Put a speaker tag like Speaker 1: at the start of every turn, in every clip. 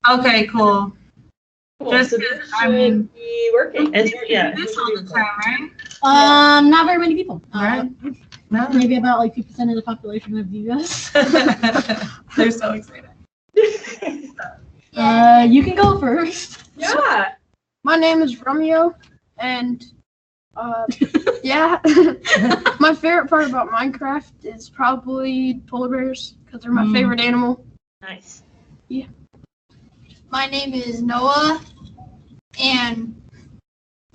Speaker 1: Okay, cool.
Speaker 2: Just so this should be working.
Speaker 1: And yeah, this all the time, right?
Speaker 3: Not very many people.
Speaker 1: Right. No.
Speaker 3: Maybe about like 2% of the population of the U.S.
Speaker 1: They're so excited.
Speaker 3: You can go first.
Speaker 2: Yeah.
Speaker 4: My name is Romeo, and yeah, my favorite part about Minecraft is probably polar bears because they're my favorite animal.
Speaker 2: Nice.
Speaker 4: Yeah.
Speaker 5: My name is Noah, and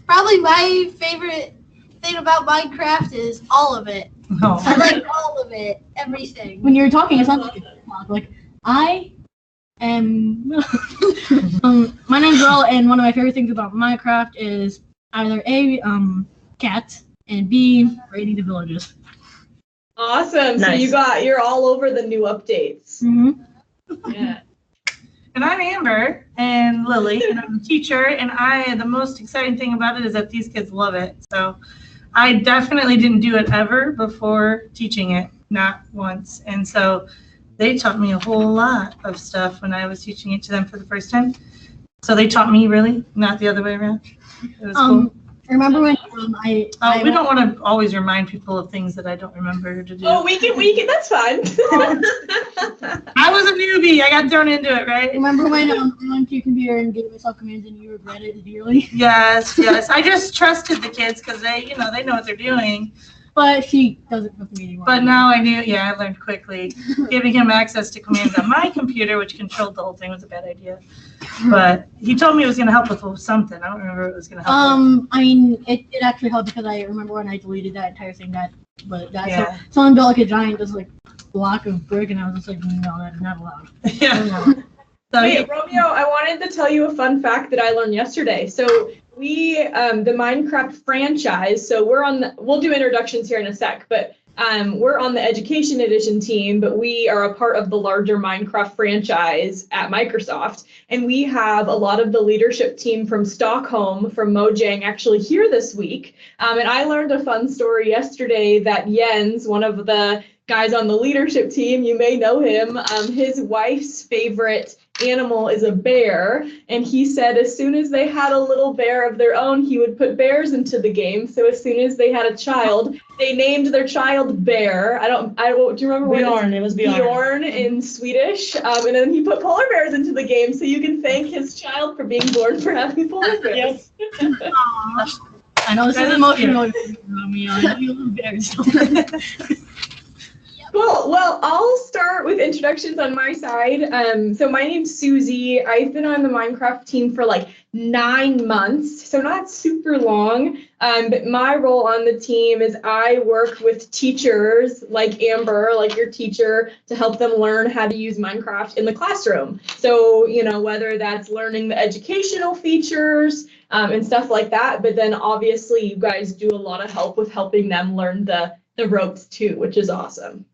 Speaker 5: probably my favorite thing about Minecraft is all of it.
Speaker 1: Oh.
Speaker 5: I like all of it, everything.
Speaker 3: When you're talking, it's not like I am. My name's Earl, and one of my favorite things about Minecraft is either A, cat, and B, raiding the villages.
Speaker 2: Awesome.
Speaker 1: Nice.
Speaker 2: So you're all over the new updates.
Speaker 3: Mm-hmm.
Speaker 2: Yeah.
Speaker 1: And I'm Amber and Lily, and I'm a teacher, and the most exciting thing about it is that these kids love it. So I definitely didn't do it ever before teaching it, not once. And so they taught me a whole lot of stuff when I was teaching it to them for the first time. So they taught me, really, not the other way around. It was cool.
Speaker 3: Remember when
Speaker 1: we don't want to always remind people of things that I don't remember to do.
Speaker 2: Oh, we can. That's fine.
Speaker 1: I was a newbie. I got thrown into it, right?
Speaker 3: Remember when I went to your computer and gave myself commands and you regret it dearly?
Speaker 1: Yes. I just trusted the kids because they know what they're doing.
Speaker 3: But she doesn't with me anymore.
Speaker 1: But now I knew. Yeah, I learned quickly. Giving him access to commands on my computer, which controlled the whole thing, was a bad idea. But he told me it was going to help with something. I don't remember what it was going to help with.
Speaker 3: I mean, it actually helped because I remember when I deleted that entire thing so someone built like a giant just like block of brick, and I was just like, no, that's not allowed.
Speaker 1: Yeah. So
Speaker 2: Wait, Romeo, I wanted to tell you a fun fact that I learned yesterday. So we, the Minecraft franchise, so we'll do introductions here in a sec, but we're on the Education Edition team, but we are a part of the larger Minecraft franchise at Microsoft. And we have a lot of the leadership team from Stockholm, from Mojang, actually here this week. And I learned a fun story yesterday that Jens, one of the guys on the leadership team, you may know him, his wife's favorite animal is a bear, and he said as soon as they had a little bear of their own, he would put bears into the game. So as soon as they had a child, they named their child Bear. Do you remember
Speaker 1: Bjorn? It was
Speaker 2: Bjorn in Swedish, and then he put polar bears into the game, so you can thank his child for being born for having polar bears.
Speaker 3: I know this is emotional. Romeo. I know you love bears.
Speaker 2: Cool. Well, I'll start with introductions on my side. So my name's Susie. I've been on the Minecraft team for like 9 months, so not super long. But my role on the team is I work with teachers like Amber, like your teacher, to help them learn how to use Minecraft in the classroom. So, whether that's learning the educational features and stuff like that, but then obviously you guys do a lot of help with helping them learn the ropes too, which is awesome.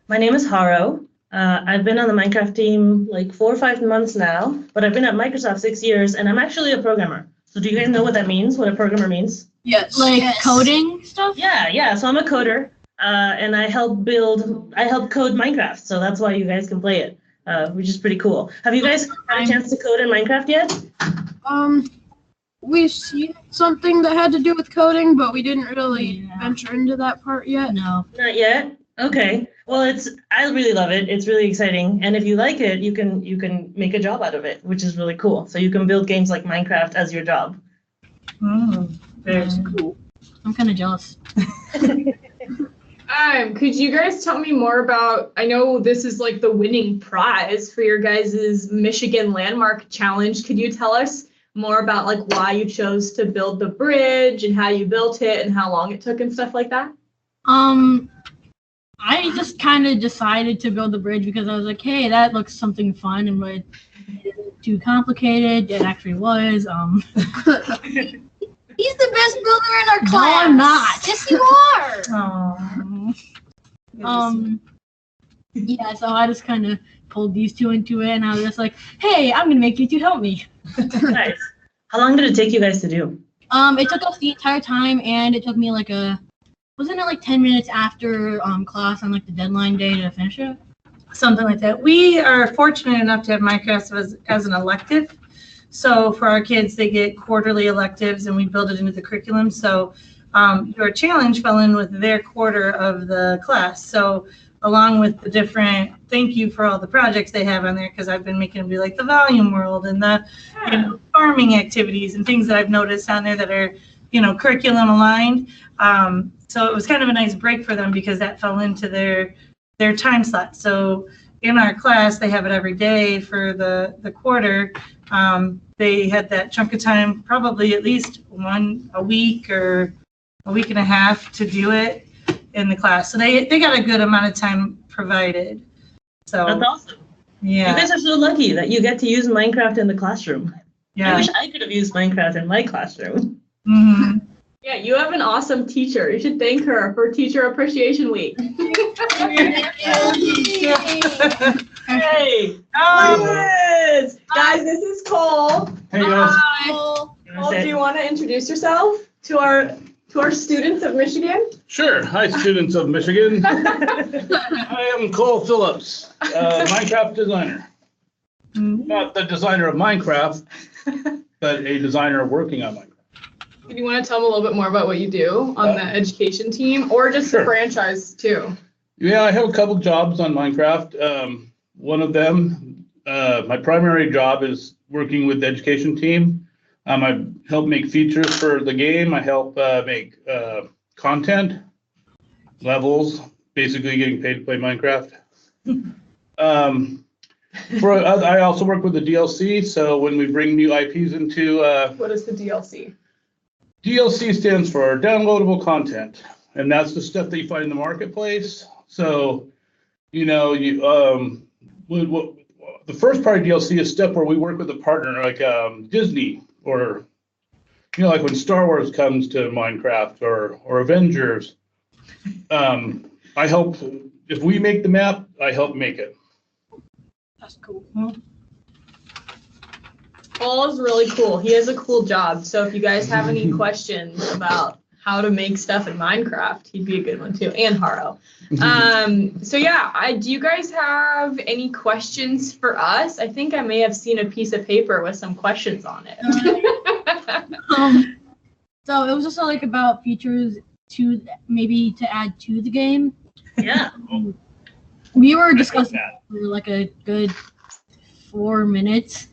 Speaker 6: My name is Haro. I've been on the Minecraft team like 4 or 5 months now, but I've been at Microsoft 6 years, and I'm actually a programmer. So do you guys know what that means, what a programmer means?
Speaker 4: Yes.
Speaker 3: Like coding stuff?
Speaker 6: Yeah. So I'm a coder, and I help code Minecraft. So that's why you guys can play it, which is pretty cool. Have you guys had a chance to code in Minecraft yet?
Speaker 4: We've seen something that had to do with coding, but we didn't really venture into that part yet.
Speaker 3: No.
Speaker 6: Not yet? Okay. Well, I really love it. It's really exciting. And if you like it, you can make a job out of it, which is really cool. So you can build games like Minecraft as your job.
Speaker 1: Very cool.
Speaker 3: I'm kind of jealous.
Speaker 2: Could you guys tell me more about, I know this is like the winning prize for your guys' Michigan Landmark Challenge. Could you tell us more about like why you chose to build the bridge and how you built it and how long it took and stuff like that?
Speaker 3: I just kind of decided to build the bridge because I was like, hey, that looks something fun, and it isn't too complicated. It actually was.
Speaker 5: He's the best builder in our class.
Speaker 3: No, I'm not.
Speaker 5: Yes, you are.
Speaker 3: Yeah, so I just kind of pulled these two into it, and I was just like, hey, I'm going to make you two help me.
Speaker 6: Nice. How long did it take you guys to do?
Speaker 3: It took us the entire time, and it took me wasn't it like 10 minutes after class on like the deadline day to finish it?
Speaker 1: something like that. We are fortunate enough to have Minecraft as an elective. So for our kids, they get quarterly electives, and we build it into the curriculum. So your challenge fell in with their quarter of the class. So along with the different thank you for all the projects they have on there, because I've been making them do like the volume world and the farming activities and things that I've noticed on there that are curriculum aligned. So it was kind of a nice break for them because that fell into their time slot. So in our class, they have it every day for the quarter. They had that chunk of time, probably at least a week or a week and a half to do it in the class. So they got a good amount of time provided. So
Speaker 6: That's awesome.
Speaker 1: Yeah.
Speaker 6: You guys are so lucky that you get to use Minecraft in the classroom.
Speaker 1: Yeah.
Speaker 6: I wish I could have used Minecraft in my classroom.
Speaker 1: Mm-hmm.
Speaker 2: Yeah, you have an awesome teacher. You should thank her for Teacher Appreciation Week. Hey, Liz! Guys, this is Cole.
Speaker 7: Hey guys.
Speaker 2: Cole, do you want to introduce yourself to our students of Michigan?
Speaker 7: Sure. Hi, students of Michigan. I am Cole Phillips, Minecraft designer. Not the designer of Minecraft, but a designer working on Minecraft.
Speaker 2: Do you want to tell them a little bit more about what you do on the education team, or just the franchise too?
Speaker 7: Yeah, I have a couple jobs on Minecraft. One of them, my primary job is working with the education team. I help make features for the game. I help make content, levels, basically getting paid to play Minecraft. I also work with the DLC, so when we bring new IPs into...
Speaker 2: What is the DLC?
Speaker 7: DLC stands for downloadable content, and that's the stuff that you find in the marketplace. So, the first part of DLC is stuff where we work with a partner like Disney, or like when Star Wars comes to Minecraft or Avengers. I help, if we make the map, I help make it.
Speaker 3: That's cool.
Speaker 2: Paul is really cool. He has a cool job. So if you guys have any questions about how to make stuff in Minecraft, he'd be a good one too. And Haro. So yeah, do you guys have any questions for us? I think I may have seen a piece of paper with some questions on it.
Speaker 3: So it was just like about features to add to the game.
Speaker 6: Yeah.
Speaker 3: We were discussing that for like a good 4 minutes.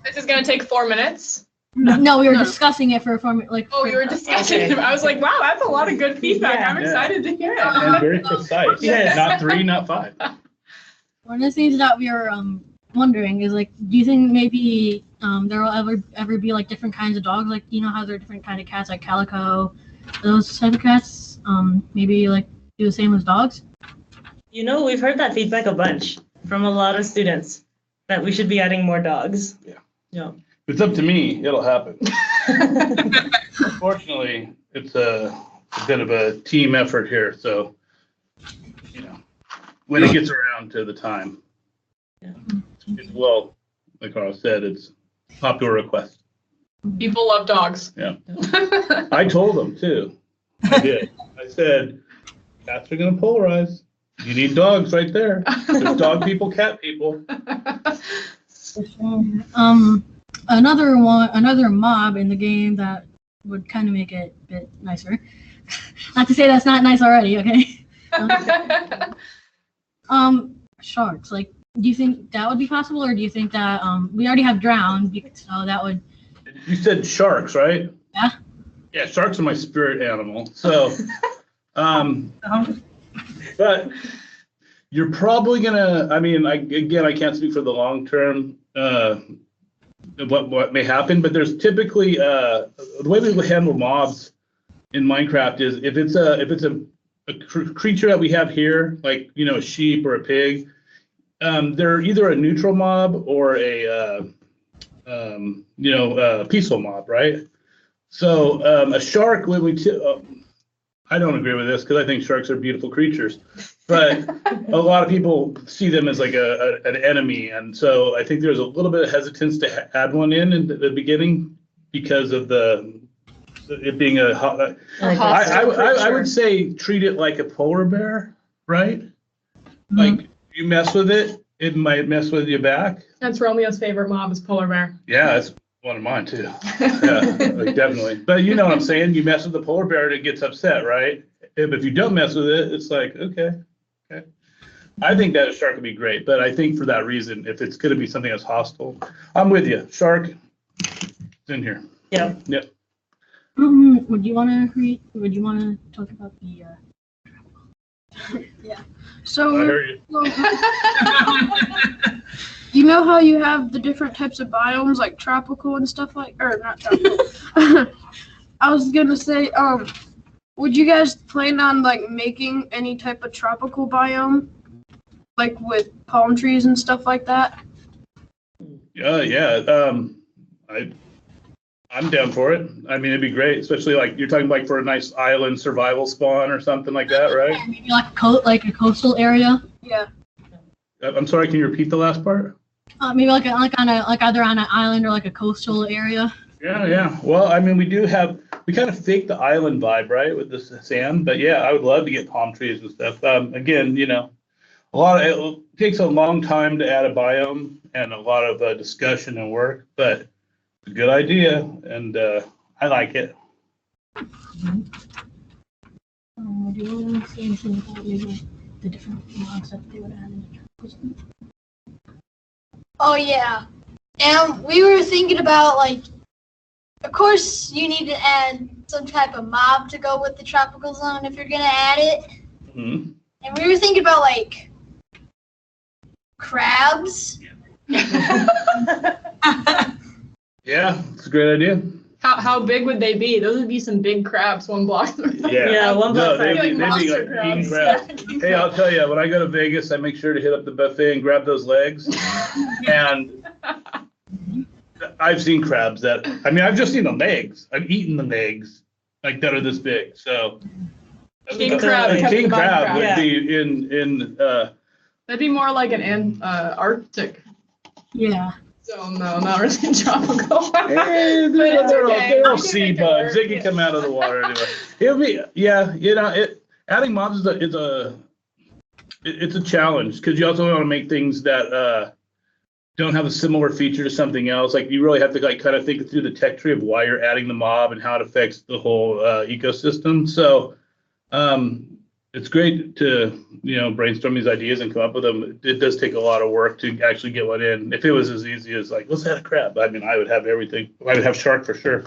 Speaker 2: This is gonna take 4 minutes.
Speaker 3: No, we were discussing it for 4 minutes.
Speaker 2: Oh, you were discussing it. I was like, wow, that's a lot of good feedback.
Speaker 6: Yeah.
Speaker 2: I'm excited to hear it.
Speaker 7: And very precise.
Speaker 6: Yes.
Speaker 7: Not 3, not 5.
Speaker 3: One of the things that we were wondering is like, do you think maybe there will ever be like different kinds of dogs? Like, how there are different kind of cats, like calico, those type of cats. Maybe like do the same as dogs.
Speaker 6: We've heard that feedback a bunch from a lot of students that we should be adding more dogs. Yeah.
Speaker 7: If it's up to me, it'll happen. Unfortunately, it's a bit of a team effort here, so when it gets around to the time.
Speaker 6: Yeah.
Speaker 7: Well, like Carl said, it's popular request.
Speaker 2: People love dogs.
Speaker 7: Yeah. I told them too. I did. I said, cats are going to polarize. You need dogs right there. There's dog people, cat people.
Speaker 3: Another mob in the game that would kind of make it a bit nicer. Not to say that's not nice already, okay? Sharks. Like, do you think that would be possible, or do you think that we already have drowned, so that would?
Speaker 7: You said sharks, right?
Speaker 3: Yeah.
Speaker 7: Yeah, sharks are my spirit animal. So, but you're probably gonna. I mean, I can't speak for the long term. What may happen, but there's typically the way we handle mobs in Minecraft is if it's a creature that we have here, like a sheep or a pig, they're either a neutral mob or a peaceful mob, right? So a shark, when I don't agree with this because I think sharks are beautiful creatures, but a lot of people see them as like an enemy, and so I think there's a little bit of hesitance to add one in the beginning because of it being I would say treat it like a polar bear, right? Like you mess with it, it might mess with you back.
Speaker 2: That's Romeo's favorite mob is polar bear.
Speaker 7: Yeah, that's one of mine too. Yeah, like definitely. But you know what I'm saying? You mess with the polar bear, it gets upset, right? If you don't mess with it, it's like, okay. I think that a shark would be great, but I think for that reason, if it's going to be something that's hostile, I'm with you. Shark, it's in here.
Speaker 6: Yeah.
Speaker 7: Yep.
Speaker 3: Would you want to talk about the?
Speaker 4: So,
Speaker 7: I heard you.
Speaker 4: you know how you have the different types of biomes, like tropical and stuff like, or not tropical. I was gonna say, would you guys plan on like making any type of tropical biome, like with palm trees and stuff like that?
Speaker 7: Yeah. I'm down for it. I mean, it'd be great, especially like you're talking like for a nice island survival spawn or something like that, right?
Speaker 3: Yeah, maybe like a coastal area.
Speaker 4: Yeah.
Speaker 7: I'm sorry, can you repeat the last part?
Speaker 3: Maybe like either on an island or like a coastal area.
Speaker 7: Yeah. Well, I mean, we kind of fake the island vibe, right, with the sand. But yeah, I would love to get palm trees and stuff. Again, you know, it takes a long time to add a biome and a lot of discussion and work, but it's a good idea, and I like it.
Speaker 3: Do you want to say anything about maybe the different mobs that they would add in the tropical?
Speaker 5: Oh yeah, and we were thinking about like, of course you need to add some type of mob to go with the tropical zone if you're gonna add it.
Speaker 7: Mm-hmm.
Speaker 5: And we were thinking about like crabs.
Speaker 7: Yeah, it's a great idea.
Speaker 2: How big would they be? Those would be some big crabs, one block.
Speaker 6: Yeah, one block.
Speaker 7: They'd be like
Speaker 2: monster
Speaker 7: eating
Speaker 2: crabs.
Speaker 7: crabs. Hey, I'll tell you, when I go to Vegas, I make sure to hit up the buffet and grab those legs. And I've seen crabs I've just seen the legs. I've eaten the legs, like that are this big. So
Speaker 2: King crab.
Speaker 7: King crab would
Speaker 6: Yeah.
Speaker 7: be in
Speaker 2: That'd be more like an Arctic.
Speaker 3: Yeah.
Speaker 2: So no, not really tropical.
Speaker 7: Hey,
Speaker 2: But it's
Speaker 7: they're
Speaker 2: okay.
Speaker 7: all
Speaker 2: We can
Speaker 7: sea
Speaker 2: make it
Speaker 7: bugs.
Speaker 2: work,
Speaker 7: They can
Speaker 2: yeah.
Speaker 7: come out of the water anyway. It'll be, yeah, you know, adding mobs is a challenge because you also want to make things that don't have a similar feature to something else. Like you really have to like kind of think through the tech tree of why you're adding the mob and how it affects the whole ecosystem. So it's great to, you know, brainstorm these ideas and come up with them. It does take a lot of work to actually get one in. If it was as easy as like, let's add a crab, I mean, I would have everything. I would have shark for sure.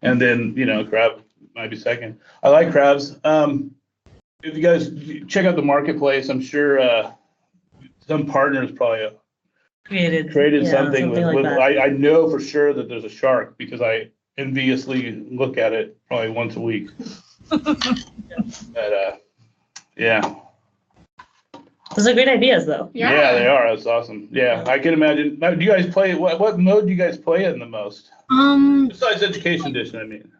Speaker 7: And then, you know, crab might be second. I like crabs. If you guys check out the marketplace, I'm sure some partners probably
Speaker 6: Created
Speaker 7: something with
Speaker 6: like that.
Speaker 7: I know for sure that there's a shark because I enviously look at it probably once a week. But yeah.
Speaker 6: Those are great ideas, though.
Speaker 7: Yeah, they are. That's awesome. Yeah, I can imagine. Now, do you guys play? What mode do you guys play in the most? Besides Education Edition, I mean.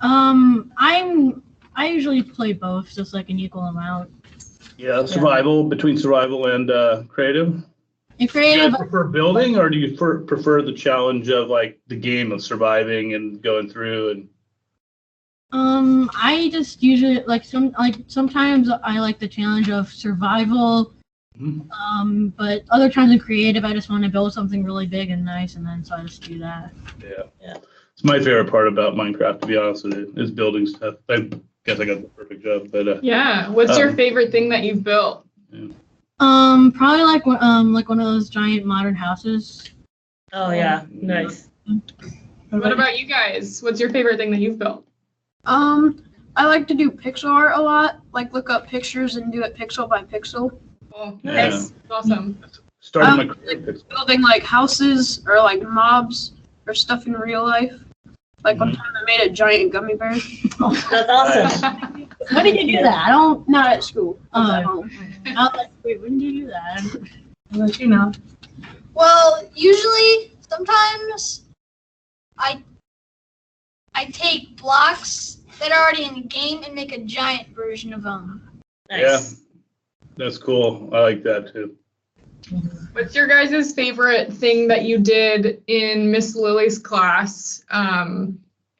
Speaker 3: I usually play both, just like an equal amount.
Speaker 7: Yeah, survival between survival and creative.
Speaker 3: And
Speaker 7: Do you
Speaker 3: creative,
Speaker 7: guys prefer building, or do you prefer the challenge of like the game of surviving and going through and?
Speaker 3: I just usually sometimes I like the challenge of survival. But other times in creative, I just want to build something really big and nice, and then so I just do that.
Speaker 7: Yeah. It's my favorite part about Minecraft, to be honest with you, is building stuff. I guess I got the perfect job, but
Speaker 2: Yeah. What's your favorite thing that you've built?
Speaker 3: Probably like one of those giant modern houses.
Speaker 6: Oh yeah, nice.
Speaker 2: What about you guys? What's your favorite thing that you've built?
Speaker 4: I like to do pixel art a lot, like look up pictures and do it pixel by pixel.
Speaker 2: Oh,
Speaker 7: Yeah.
Speaker 2: nice. Awesome.
Speaker 7: starting my career.
Speaker 4: Building like houses or like mobs or stuff in real life. Like one time I made a giant gummy bear.
Speaker 6: That's awesome.
Speaker 3: When did you do that? I don't.
Speaker 4: Not at school. At home.
Speaker 3: I was like, wait, when did you do that?
Speaker 1: I'll let you know.
Speaker 5: Well, usually, sometimes I take blocks that are already in the game and make a giant version of them.
Speaker 6: Nice.
Speaker 7: That's cool. I like that too.
Speaker 2: What's your guys' favorite thing that you did in Miss Lily's class?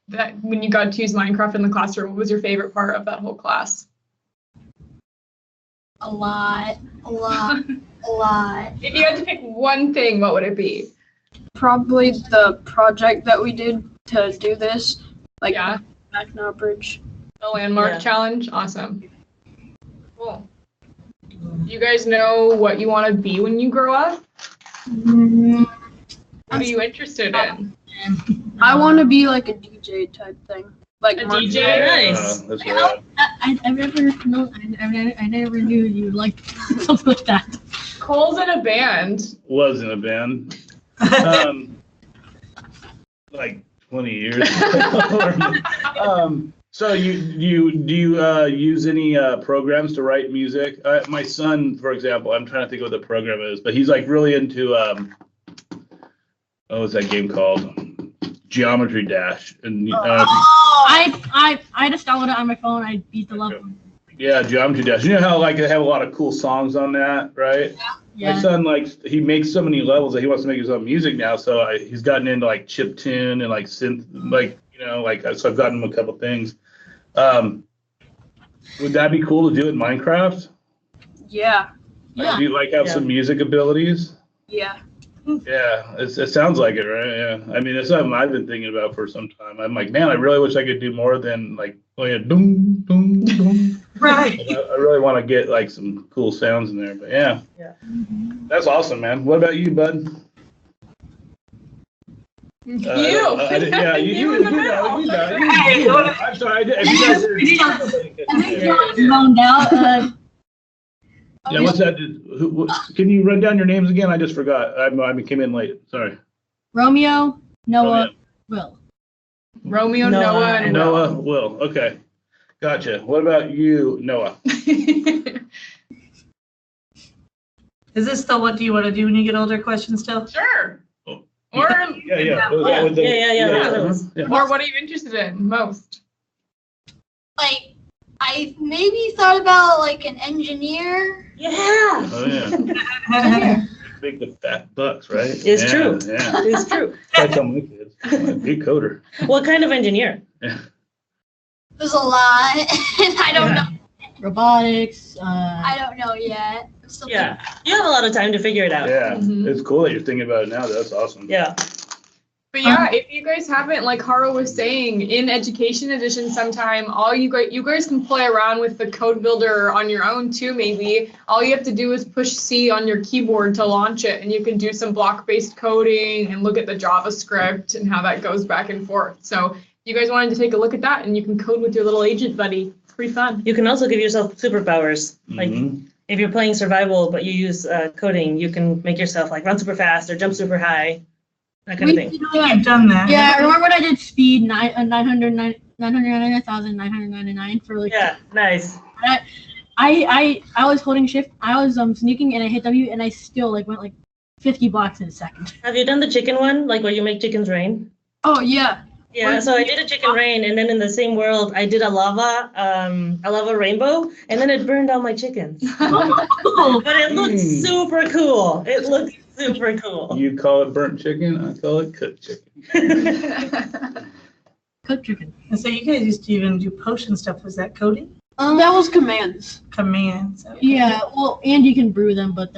Speaker 2: That when you got to use Minecraft in the classroom, what was your favorite part of that whole class?
Speaker 5: A lot. A lot. A lot.
Speaker 2: If you had to pick one thing, what would it be?
Speaker 4: Probably the project that we did to do this, like
Speaker 2: Yeah.
Speaker 4: Mackinac Bridge.
Speaker 2: The landmark
Speaker 6: Yeah.
Speaker 2: challenge? Awesome. Cool. You guys know what you want to be when you grow up?
Speaker 3: Mm,
Speaker 2: What are you interested in?
Speaker 4: I want to be like a DJ type thing. Like
Speaker 2: A
Speaker 4: Mark-
Speaker 2: DJ?
Speaker 6: Nice.
Speaker 7: That's right.
Speaker 3: I never knew you liked something like that.
Speaker 2: Cole's in a band.
Speaker 7: Was in a band. Like 20 years. So you do you use any programs to write music? My son, for example, I'm trying to think of what the program is, but he's like really into what's that game called? Geometry Dash. And
Speaker 3: I just downloaded it on my phone. I beat the level.
Speaker 7: yeah, Geometry Dash. You know how like they have a lot of cool songs on that, right? My
Speaker 3: Yeah.
Speaker 7: son he makes so many levels that he wants to make his own music now. So he's gotten into like chiptune and like synth, like so I've gotten him a couple things. Would that be cool to do in Minecraft?
Speaker 4: Yeah.
Speaker 3: Yeah.
Speaker 7: Do you like have some music abilities?
Speaker 4: Yeah.
Speaker 7: Yeah, it sounds like it, right? Yeah. I mean, it's something I've been thinking about for some time. I'm like, man, I really wish I could do more than like play a doom, doom, doom.
Speaker 1: Right.
Speaker 7: I really want to get like some cool sounds in there, but yeah.
Speaker 6: Yeah.
Speaker 7: That's awesome, man. What about you, bud? Yeah, you
Speaker 2: in the
Speaker 7: know,
Speaker 2: middle.
Speaker 1: Hey,
Speaker 7: I'm sorry. If you guys
Speaker 3: Zoned out.
Speaker 7: yeah, what's that? Can you run down your names again? I just forgot. I came in late. Sorry.
Speaker 3: Romeo, Noah,
Speaker 7: Romeo.
Speaker 3: Will.
Speaker 2: Romeo,
Speaker 6: Noah,
Speaker 2: Noah, and
Speaker 7: Noah, Will. Okay. Gotcha. What about you, Noah?
Speaker 1: Is this still what do you want to do when you get older question still?
Speaker 2: Sure.
Speaker 7: Oh.
Speaker 2: Or,
Speaker 7: Yeah. Was that with the-
Speaker 6: Yeah.
Speaker 2: or what are you interested in most?
Speaker 5: Like, I maybe thought about like an engineer.
Speaker 6: Yeah.
Speaker 7: Oh yeah. Big the fat bucks, right?
Speaker 6: It's
Speaker 7: Yeah,
Speaker 6: true.
Speaker 7: Yeah.
Speaker 6: It's true.
Speaker 7: I tell my kids, I'm a big coder.
Speaker 6: What kind of engineer?
Speaker 5: There's a lot, and I don't know.
Speaker 3: Robotics.
Speaker 5: I don't know yet. I'm still
Speaker 6: Yeah. You have a lot of time to figure it out.
Speaker 7: Yeah,
Speaker 2: Mhm.
Speaker 7: it's cool that you're thinking about it now. That's awesome.
Speaker 6: Yeah.
Speaker 2: But yeah, if you guys haven't, like Haro was saying, in Education Edition sometime, you guys can play around with the code builder on your own too, maybe. All you have to do is push C on your keyboard to launch it, and you can do some block-based coding and look at the JavaScript and how that goes back and forth. So you guys wanted to take a look at that, and you can code with your little agent buddy. It's pretty fun.
Speaker 6: You can also give yourself superpowers. Like
Speaker 7: Mhm.
Speaker 6: if you're playing survival but you use coding, you can make yourself like run super fast or jump super high. That kind of thing.
Speaker 1: I've done that.
Speaker 3: Yeah, I remember when I did speed 999 for like.
Speaker 6: Yeah, nice.
Speaker 3: I was holding shift. I was sneaking and I hit W and I still like went like 50 blocks in a second.
Speaker 6: Have you done the chicken one? Like where you make chickens rain?
Speaker 4: Oh yeah.
Speaker 6: Yeah, so I did a chicken rain, and then in the same world, I did a lava rainbow, and then it burned all my chickens. But it looked super cool. It looked super cool.
Speaker 7: You call it burnt chicken, I call it cooked chicken.
Speaker 3: Cooked chicken.
Speaker 1: And so you guys used to even do potion stuff. Was that coding?
Speaker 4: That was commands.
Speaker 1: Commands. Okay.
Speaker 3: Yeah, well, and you can brew them, but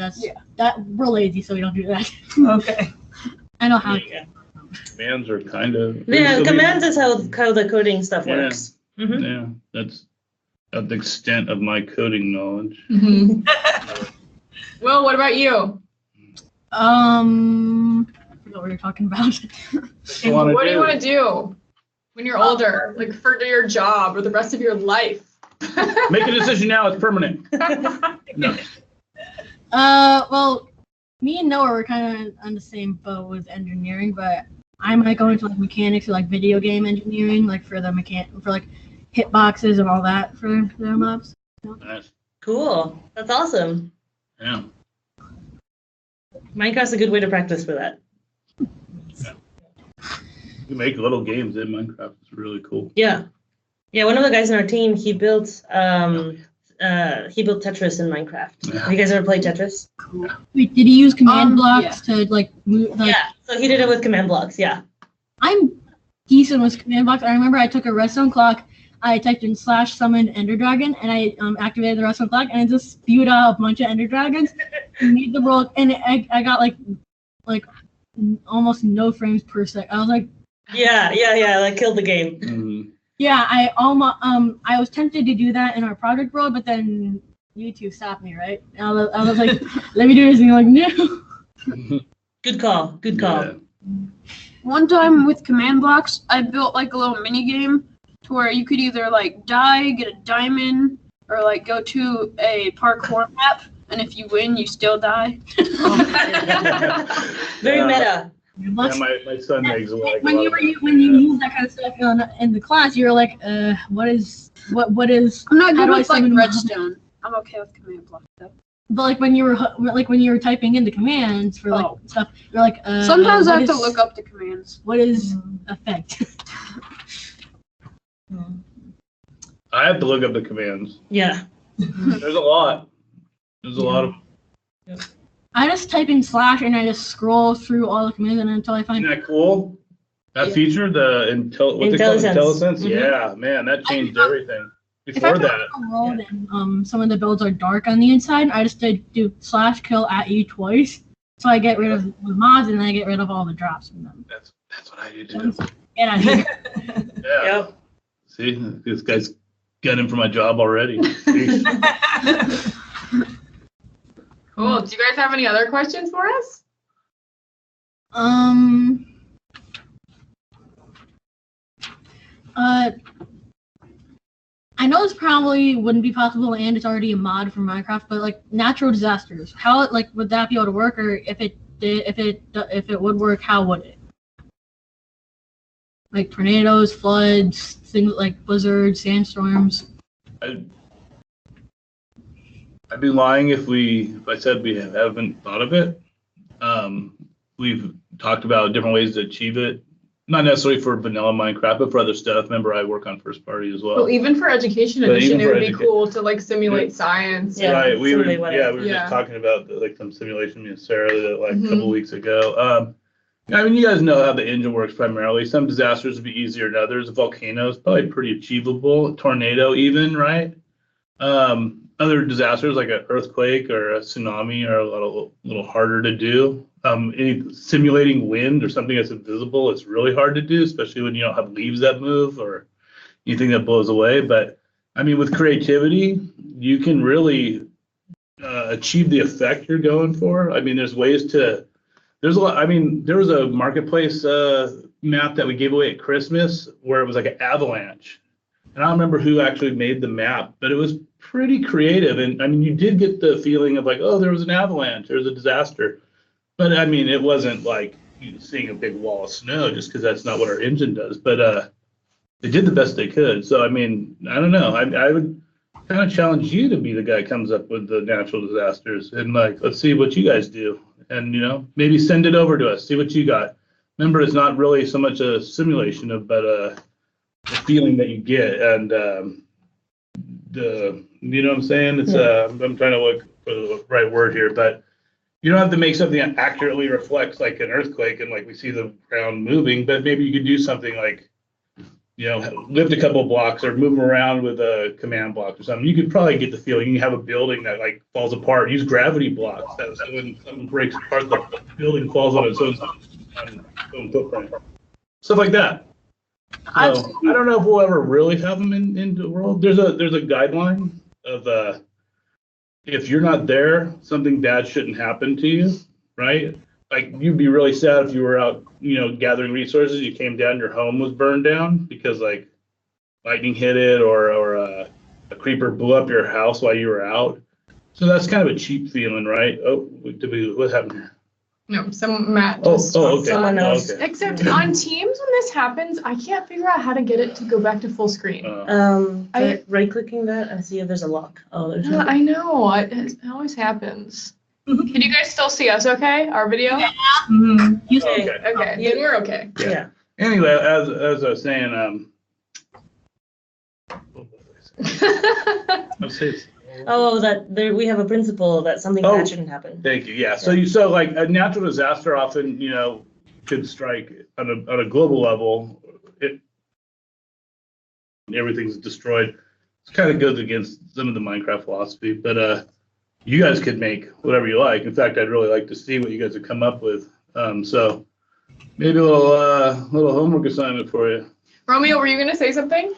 Speaker 3: we're lazy, so we don't do that.
Speaker 1: Okay.
Speaker 3: I know how.
Speaker 6: Yeah,
Speaker 7: Commands are kind of.
Speaker 6: commands is how the coding stuff works. Mhm.
Speaker 7: Yeah, that's at the extent of my coding knowledge.
Speaker 2: Mhm. Will, what about you?
Speaker 3: I forgot what we were talking about.
Speaker 2: What do you want to do when you're older, like for your job or the rest of your life?
Speaker 7: Make a decision now, it's permanent. No.
Speaker 3: Well, me and Noah were kind of on the same boat with engineering, but I might go into like mechanics or like video game engineering, like for like hitboxes and all that for their mobs.
Speaker 7: Nice.
Speaker 6: Cool. That's awesome.
Speaker 7: Yeah.
Speaker 6: Minecraft's a good way to practice for that.
Speaker 7: You make little games in Minecraft. It's really cool.
Speaker 6: Yeah. Yeah, one of the guys in our team, he built Tetris in Minecraft. Have you guys ever played Tetris?
Speaker 3: Wait, did he use command blocks
Speaker 4: yeah.
Speaker 3: to like move? Like,
Speaker 6: Yeah. So he did it with command blocks. Yeah.
Speaker 3: I'm decent with command blocks. I remember I took a redstone clock. I typed in /summon Ender Dragon, and I activated the restaurant flag, and it just spewed out a bunch of Ender Dragons, made the world, and I got like almost no frames per sec. I was like,
Speaker 6: Yeah, that killed the game.
Speaker 7: Mhm.
Speaker 3: yeah, I was tempted to do that in our project world, but then YouTube stopped me, right? And I was like, let me do this, and you're like, no.
Speaker 6: Good call.
Speaker 7: Yeah.
Speaker 4: One time with command blocks, I built like a little mini game to where you could either like die, get a diamond, or like go to a parkour map, and if you win, you still die.
Speaker 6: Very meta.
Speaker 7: Yeah, my son makes like
Speaker 3: When you use that kind of stuff in the class, you're like, what is?
Speaker 4: I'm not
Speaker 3: How
Speaker 4: good
Speaker 3: do I
Speaker 4: with like
Speaker 3: summon-
Speaker 4: redstone. I'm okay with command block though.
Speaker 3: But like when you were typing in the commands for like stuff, you're like,
Speaker 4: Sometimes I
Speaker 3: what
Speaker 4: have to
Speaker 3: is-
Speaker 4: look up the commands.
Speaker 3: What is effect?
Speaker 7: I have to look up the commands.
Speaker 6: Yeah.
Speaker 7: There's a lot. There's a lot of.
Speaker 3: I just type in / and I just scroll through all the commands until I find.
Speaker 7: Isn't that cool? That
Speaker 6: Yeah.
Speaker 7: feature, the what's it called?
Speaker 6: IntelliSense.
Speaker 7: IntelliSense?
Speaker 6: Mhm.
Speaker 7: Yeah, man, that changed everything.
Speaker 3: If I
Speaker 7: Before
Speaker 3: found
Speaker 7: that,
Speaker 3: a world and some of the builds are dark on the inside, I just do /kill at you twice, so I get rid of the mods and then I get rid of all the drops from them.
Speaker 7: that's what I do too.
Speaker 3: Get out of here.
Speaker 7: Yeah.
Speaker 6: Yep.
Speaker 7: See, this guy's gunning for my job already.
Speaker 2: Cool. Do you guys have any other questions for us?
Speaker 3: I know this probably wouldn't be possible, and it's already a mod for Minecraft. But like natural disasters, how would that be able to work, or if it would work, how would it? Like tornadoes, floods, things like blizzards, sandstorms.
Speaker 7: I'd be lying if I said we haven't thought of it. We've talked about different ways to achieve it. Not necessarily for vanilla Minecraft, but for other stuff. Remember, I work on first party as well.
Speaker 2: Well, even for education
Speaker 7: But
Speaker 2: edition,
Speaker 7: even
Speaker 2: it
Speaker 7: for
Speaker 2: would be cool to like simulate
Speaker 7: Yeah.
Speaker 2: science.
Speaker 6: Yeah.
Speaker 7: Right. We were
Speaker 6: simulate whatever.
Speaker 7: we were
Speaker 2: Yeah.
Speaker 7: just talking about like some simulation with Sarah like a
Speaker 2: Mhm.
Speaker 7: couple weeks ago. I mean, you guys know how the engine works primarily. Some disasters would be easier than others. A volcano is probably pretty achievable. A tornado, even, right? Other disasters like an earthquake or a tsunami are a little harder to do. Any simulating wind or something that's invisible is really hard to do, especially when you don't have leaves that move or anything that blows away. But I mean, with creativity, you can really achieve the effect you're going for. I mean, there's ways to. There's a lot. I mean, there was a marketplace map that we gave away at Christmas where it was like an avalanche, and I don't remember who actually made the map, but it was pretty creative. And I mean, you did get the feeling of like, oh, there was an avalanche, there was a disaster, but I mean, it wasn't like seeing a big wall of snow just because that's not what our engine does. But they did the best they could. So I mean, I don't know. I would kind of challenge you to be the guy who comes up with the natural disasters and like, let's see what you guys do. And, maybe send it over to us, see what you got. Remember, it's not really so much a simulation of, but the feeling that you get. And you know what I'm saying? It's, I'm trying to look for the right word here, but you don't have to make something that accurately reflects like an earthquake and like we see the ground moving, but maybe you could do something like, lift a couple of blocks or move them around with a command block or something. You could probably get the feeling. You can have a building that like falls apart. Use gravity blocks. So when something breaks apart, the building falls on its own footprint. Stuff like that. So, I don't know if we'll ever really have them in the world. There's a guideline of if you're not there, something bad shouldn't happen to you, right? Like you'd be really sad if you were out, gathering resources. You came down, your home was burned down because like lightning hit it or a creeper blew up your house while you were out. So that's kind of a cheap feeling, right? Oh, what happened here?
Speaker 2: No, Matt
Speaker 7: Oh,
Speaker 2: just
Speaker 7: okay.
Speaker 6: Someone else.
Speaker 7: Okay.
Speaker 2: Except on Teams, when this happens, I can't figure out how to get it to go back to full screen.
Speaker 6: Right clicking that and see if there's a lock. Oh, there's
Speaker 2: Yeah,
Speaker 6: no.
Speaker 2: I know. It always happens. Can you guys still see us okay? Our video?
Speaker 3: Mhm.
Speaker 7: Okay.
Speaker 2: Okay, then we're okay.
Speaker 6: Yeah.
Speaker 7: Anyway, as I was saying, what was I saying?
Speaker 6: Oh, we have a principle that something bad shouldn't happen.
Speaker 7: Thank you. Yeah. So like a natural disaster often, could strike on a global level. everything's destroyed. It kind of goes against some of the Minecraft philosophy, but you guys could make whatever you like. In fact, I'd really like to see what you guys would come up with. So maybe a little homework assignment for you.
Speaker 2: Romeo, were you gonna say something?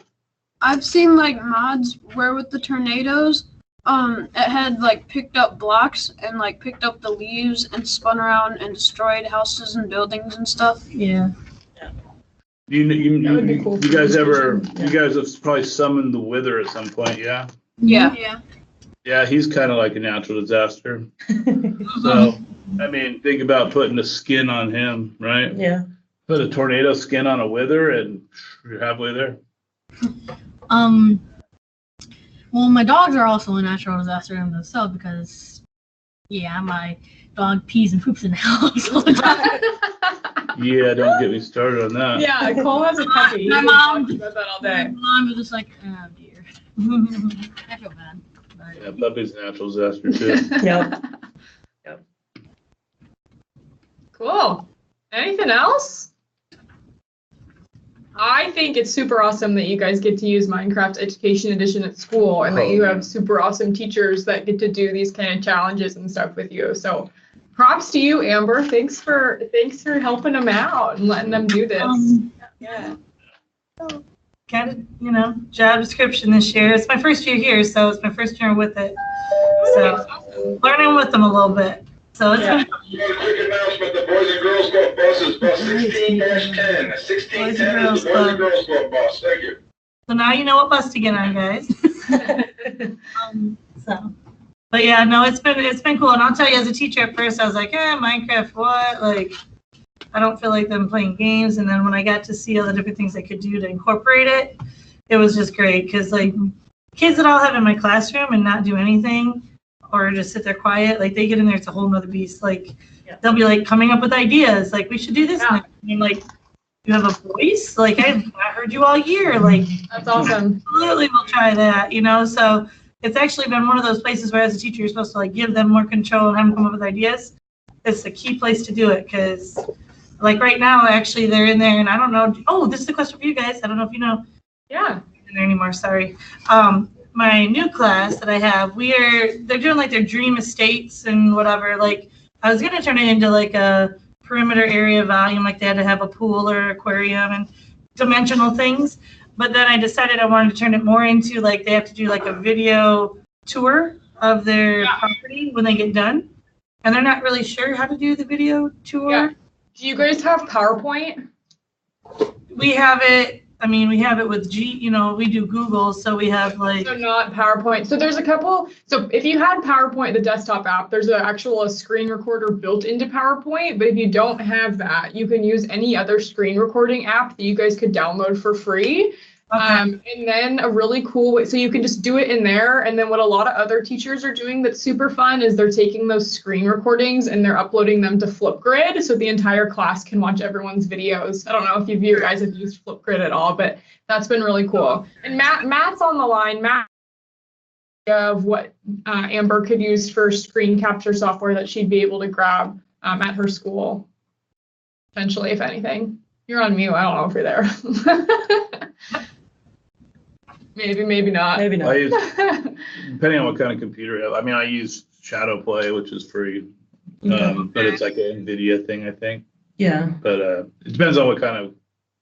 Speaker 4: I've seen like mods where with the tornadoes, it had like picked up blocks and like picked up the leaves and spun around and destroyed houses and buildings and stuff.
Speaker 3: Yeah.
Speaker 2: That would be cool.
Speaker 7: You guys have probably summoned the Wither at some point, yeah?
Speaker 4: Yeah.
Speaker 3: Yeah.
Speaker 7: Yeah, he's kind of like a natural disaster. So, I mean, think about putting a skin on him, right?
Speaker 6: Yeah.
Speaker 7: Put a tornado skin on a Wither and you're halfway there.
Speaker 3: Well, my dogs are also a natural disaster in themselves because, yeah, my dog pees and poops in the house all the time.
Speaker 7: Yeah, don't get me started on that.
Speaker 2: Yeah, Cole has a puppy.
Speaker 3: My
Speaker 2: He
Speaker 3: mom-
Speaker 2: talks about that all
Speaker 3: My
Speaker 2: day.
Speaker 3: mom was just like, oh dear. I feel bad. But
Speaker 7: Yeah, puppy's a natural disaster too.
Speaker 6: Yep.
Speaker 2: Cool. Anything else? I think it's super awesome that you guys get to use Minecraft Education Edition at school and that you have super awesome teachers that get to do these kind of challenges and stuff with you. So props to you, Amber. Thanks for helping them out and letting them do this. Yeah.
Speaker 1: Got a, job description this year. It's my first year here, so it's my first year with it. So learning with them a little bit. So it's been fun.
Speaker 8: Quick announcement, the Boys and Girls Club bus is bus 16-10. 1610 is the Boys and Girls Club bus. Thank you.
Speaker 1: So now you know what bus to get on, guys. But yeah, no, it's been cool. And I'll tell you, as a teacher at first, I was like, Minecraft, what? Like, I don't feel like them playing games. And then when I got to see all the different things I could do to incorporate it, it was just great. Because like kids that I'll have in my classroom and not do anything or just sit there quiet, like they get in there, it's a whole nother beast. Like they'll be like coming up with ideas, like we should do this.
Speaker 2: Yeah.
Speaker 1: And like, you have a voice? Like I've not heard you all year. Like
Speaker 2: That's awesome.
Speaker 1: absolutely we'll try that, So it's actually been one of those places where as a teacher you're supposed to like give them more control and have them come up with ideas. It's a key place to do it because like right now actually they're in there and I don't know. Oh, this is a question for you guys. I don't know if you know.
Speaker 2: Yeah.
Speaker 1: In there anymore, sorry. My new class that I have, they're doing like their dream estates and whatever. Like I was gonna turn it into like a perimeter area volume, like they had to have a pool or aquarium and dimensional things. But then I decided I wanted to turn it more into like they have to do like a video tour of their property when they get done. And they're not really sure how to do the video tour.
Speaker 2: Yeah. Do you guys have PowerPoint?
Speaker 1: We have it. We have it with we do Google, so we have like.
Speaker 2: So not PowerPoint. So there's a couple. So if you had PowerPoint, the desktop app, there's a screen recorder built into PowerPoint. But if you don't have that, you can use any other screen recording app that you guys could download for free.
Speaker 1: Okay.
Speaker 2: And then a really cool way, so you can just do it in there. And then what a lot of other teachers are doing that's super fun is they're taking those screen recordings and they're uploading them to Flipgrid so the entire class can watch everyone's videos. I don't know if you guys have used Flipgrid at all, but that's been really cool. And Matt's on the line. Matt, of what Amber could use for screen capture software that she'd be able to grab at her school, potentially, if anything. You're on mute. I don't know if you're there. Maybe not.
Speaker 6: Maybe not.
Speaker 7: I use, depending on what kind of computer you have. I use Shadow Play, which is free, but it's like an NVIDIA thing, I think.
Speaker 6: Yeah.
Speaker 7: But it depends on what kind of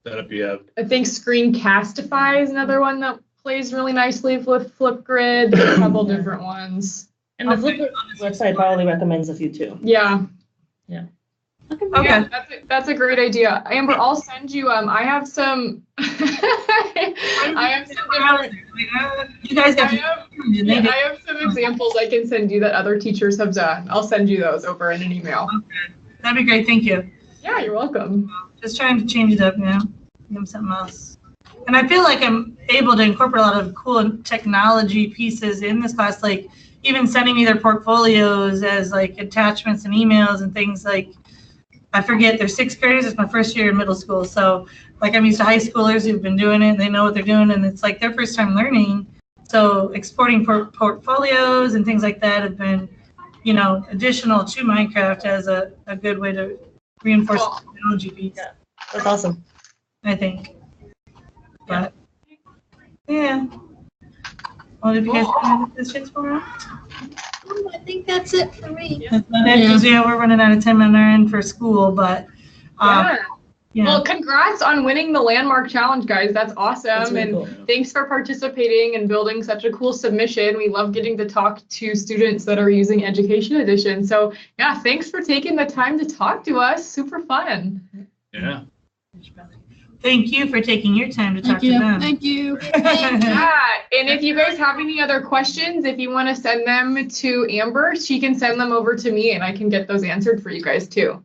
Speaker 7: setup you have.
Speaker 2: I think Screencastify is another one that plays really nicely with Flipgrid. There's a couple different ones.
Speaker 6: And the Flipgrid website probably recommends a few too.
Speaker 2: Yeah.
Speaker 1: Okay.
Speaker 2: Yeah, that's a great idea. Amber, I'll send you. I have some. I have some different.
Speaker 1: You guys have.
Speaker 2: I have some examples I can send you that other teachers have done. I'll send you those over in an email.
Speaker 1: Okay. That'd be great. Thank you.
Speaker 2: Yeah, you're welcome.
Speaker 1: Just trying to change it up now. Give them something else. And I feel like I'm able to incorporate a lot of cool technology pieces in this class, like even sending me their portfolios as like attachments and emails and things like. I forget, they're sixth graders. It's my first year in middle school. So like I'm used to high schoolers who've been doing it and they know what they're doing and it's like their first time learning. So exporting portfolios and things like that have been, additional to Minecraft as a good way to reinforce the technology piece.
Speaker 6: Yeah, that's awesome.
Speaker 1: I think. But Yeah. Well, if you guys have any questions for us?
Speaker 5: I think that's it for me.
Speaker 1: That's about it, 'cause, yeah, we're running out of time on our end for school, but,
Speaker 2: Yeah.
Speaker 1: yeah.
Speaker 2: Well, congrats on winning the Landmark Challenge, guys. That's awesome.
Speaker 6: That's really
Speaker 2: and
Speaker 6: cool.
Speaker 2: thanks for participating and building such a cool submission. We love getting to talk to students that are using Education Edition. So yeah, thanks for taking the time to talk to us. Super fun.
Speaker 7: Yeah.
Speaker 1: Thank you for taking your time to talk
Speaker 3: Thank you.
Speaker 1: to them.
Speaker 4: Thank you.
Speaker 2: Yeah, and if you guys have any other questions, if you want to send them to Amber, she can send them over to me and I can get those answered for you guys too.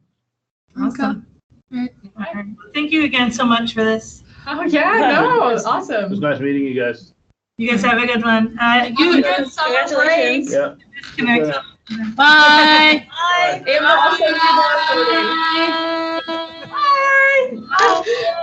Speaker 1: Awesome. All right. Thank you again so much for this.
Speaker 2: Oh yeah, no,
Speaker 7: It was
Speaker 2: awesome.
Speaker 7: nice meeting you guys.
Speaker 1: You guys have a good one.
Speaker 2: You good summer break.
Speaker 6: Congratulations.
Speaker 7: Yeah.
Speaker 1: Disconnect.
Speaker 3: Bye.
Speaker 2: Amber, I'll send you the recording.
Speaker 5: Bye.
Speaker 2: Bye.